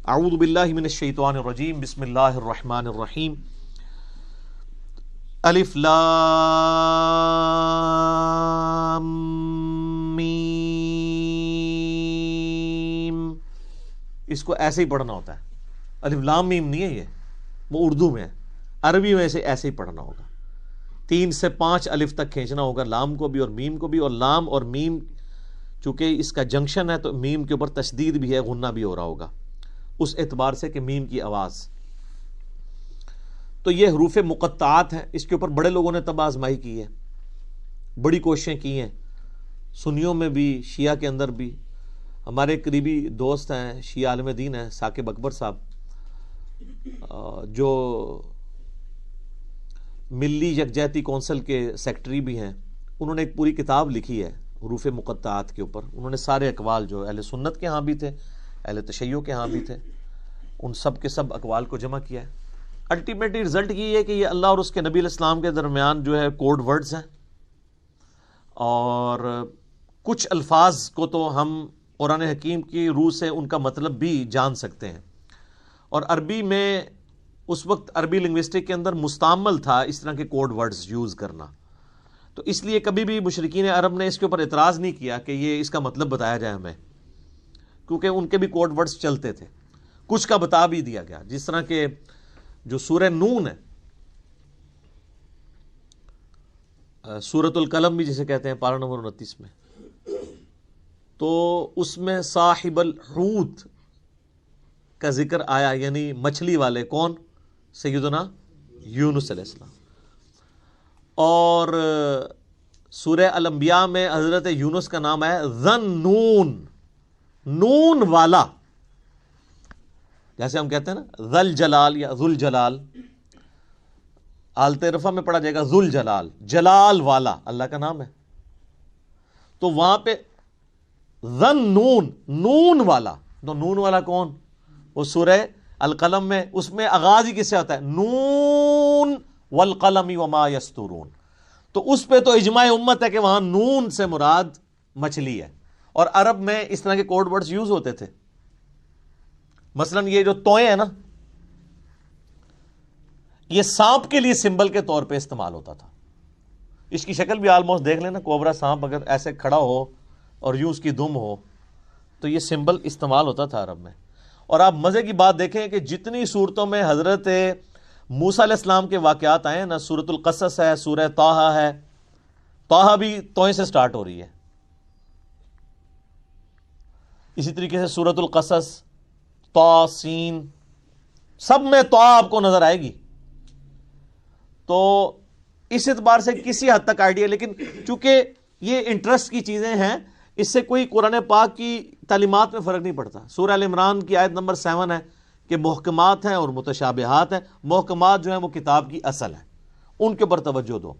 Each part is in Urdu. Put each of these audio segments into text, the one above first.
اعوذ باللہ من الشیطان الرجیم، بسم اللہ الرحمن الرحیم۔ الف لام میم، اس کو ایسے ہی پڑھنا ہوتا ہے، الف لام میم نہیں ہے یہ، وہ اردو میں ہے، عربی میں ایسے ہی پڑھنا ہوگا، 3 سے 5 الف تک کھینچنا ہوگا، لام کو بھی اور میم کو بھی، اور لام اور میم چونکہ اس کا جنکشن ہے تو میم کے اوپر تشدید بھی ہے، غنہ بھی ہو رہا ہوگا اس اعتبار سے کہ میم کی آواز۔ تو یہ حروف مقطعات ہیں، اس کے اوپر بڑے لوگوں نے تب آزمائی کی ہے، بڑی کوششیں کی ہیں، سنیوں میں بھی شیعہ کے اندر بھی۔ ہمارے قریبی دوست ہیں، شیعہ عالم دین ہیں، ثاقب اکبر صاحب، جو ملی یکجہتی کونسل کے سیکرٹری بھی ہیں، انہوں نے ایک پوری کتاب لکھی ہے حروف مقطعات کے اوپر۔ انہوں نے سارے اقوال جو اہل سنت کے ہاں بھی تھے، اہل تشیع کے ہاں بھی تھے، ان سب کے سب اقوال کو جمع کیا ہے۔ الٹیمیٹلی رزلٹ یہ ہے کہ یہ اللہ اور اس کے نبی علیہ السلام کے درمیان جو ہے کوڈ ورڈز ہیں، اور کچھ الفاظ کو تو ہم قرآن حکیم کی روح سے ان کا مطلب بھی جان سکتے ہیں، اور عربی میں اس وقت عربی لنگوسٹک کے اندر مستعمل تھا اس طرح کے کوڈ ورڈز یوز کرنا، تو اس لیے کبھی بھی مشرکین عرب نے اس کے اوپر اعتراض نہیں کیا کہ یہ اس کا مطلب بتایا جائے ہمیں، کیونکہ ان کے بھی کوڈ ورڈز چلتے تھے، کچھ کا بتا بھی دیا گیا، جس طرح کہ جو سورہ نون ہے، سورۃ القلم بھی جسے کہتے ہیں، پارہ نمبر 29 میں، تو اس میں صاحب الحوت کا ذکر آیا، یعنی مچھلی والے، کون؟ سیدنا یونس علیہ السلام۔ اور سورہ الانبیاء میں حضرت یونس کا نام ہے ذن نون، نون والا، جیسے ہم کہتے ہیں نا ذل جلال یا ذل جلال، حالت رفع میں پڑھا جائے گا ذل جلال، جلال والا اللہ کا نام ہے، تو وہاں پہ ذن نون، نون والا، تو نون والا کون؟ وہ سورہ القلم میں، اس میں آغاز ہی کس سے ہوتا ہے؟ نون والقلم وما یسطرون، تو اس پہ تو اجماع امت ہے کہ وہاں نون سے مراد مچھلی ہے، اور عرب میں اس طرح کے کوڈ ورڈز یوز ہوتے تھے۔ مثلا یہ جو توئیں ہیں نا، یہ سانپ کے لیے سمبل کے طور پہ استعمال ہوتا تھا، اس کی شکل بھی آلموسٹ دیکھ لینا، کوبرا سانپ اگر ایسے کھڑا ہو اور یوں اس کی دم ہو تو یہ سمبل استعمال ہوتا تھا عرب میں۔ اور آپ مزے کی بات دیکھیں کہ جتنی صورتوں میں حضرت موسیٰ علیہ السلام کے واقعات آئے ہیں نا، سورۃ القصص ہے، سورہ طٰہٰ ہے، طٰہٰ بھی توئیں سے سٹارٹ ہو رہی ہے، اسی طریقے سے سورۃ القصص، طٰ، سین، سب میں طٰ آپ کو نظر آئے گی، تو اس اعتبار سے کسی حد تک آئیڈیا، لیکن چونکہ یہ انٹرسٹ کی چیزیں ہیں، اس سے کوئی قرآن پاک کی تعلیمات میں فرق نہیں پڑتا۔ سورہ ال عمران کی آیت نمبر 7 ہے کہ محکمات ہیں اور متشابہات ہیں، محکمات جو ہیں وہ کتاب کی اصل ہیں، ان کے اوپر توجہ دو،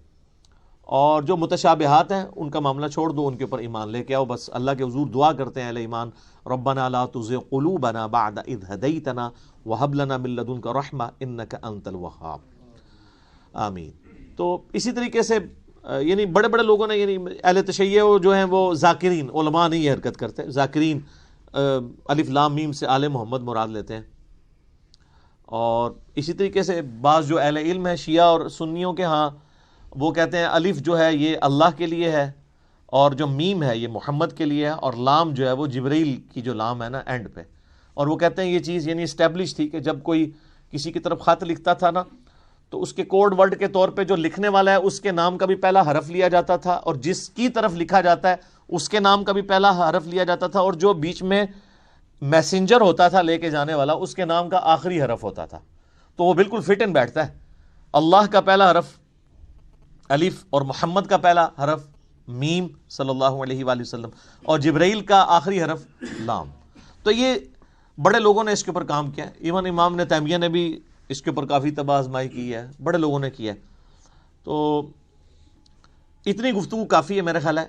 اور جو متشابہات ہیں ان کا معاملہ چھوڑ دو، ان کے اوپر ایمان لے کے آؤ بس۔ اللہ کے حضور دعا کرتے ہیں اہل ایمان، ربنا لا تزغ قلوبنا بعد اذ ہدیتنا وہب لنا من لدنک رحمہ انک انت الوہاب، آمین۔ تو اسی طریقے سے یعنی بڑے بڑے لوگوں نے، یعنی اہل تشیع جو ہیں وہ ذاکرین، علماء نہیں یہ حرکت کرتے، ذاکرین الف لام میم سے آل محمد مراد لیتے ہیں، اور اسی طریقے سے بعض جو اہل علم ہے شیعہ اور سنیوں کے ہاں، وہ کہتے ہیں الف جو ہے یہ اللہ کے لیے ہے، اور جو میم ہے یہ محمد کے لیے ہے، اور لام جو ہے وہ جبرائیل کی جو لام ہے نا اینڈ پہ، اور وہ کہتے ہیں یہ چیز یعنی اسٹیبلش تھی کہ جب کوئی کسی کی طرف خط لکھتا تھا نا، تو اس کے کوڈ ورڈ کے طور پہ جو لکھنے والا ہے اس کے نام کا بھی پہلا حرف لیا جاتا تھا، اور جس کی طرف لکھا جاتا ہے اس کے نام کا بھی پہلا حرف لیا جاتا تھا، اور جو بیچ میں میسنجر ہوتا تھا لے کے جانے والا اس کے نام کا آخری حرف ہوتا تھا، تو وہ بالکل فٹ ان بیٹھتا ہے، اللہ کا پہلا حرف الف، اور محمد کا پہلا حرف میم صلی اللہ علیہ وآلہ وسلم، اور جبرائیل کا آخری حرف لام۔ تو یہ بڑے لوگوں نے اس کے اوپر کام کیا ہے، ایون امام ابن تیمیہ نے بھی اس کے اوپر کافی تباہ آزمائی کی ہے، بڑے لوگوں نے کیا ہے۔ تو اتنی گفتگو کافی ہے میرا خیال ہے۔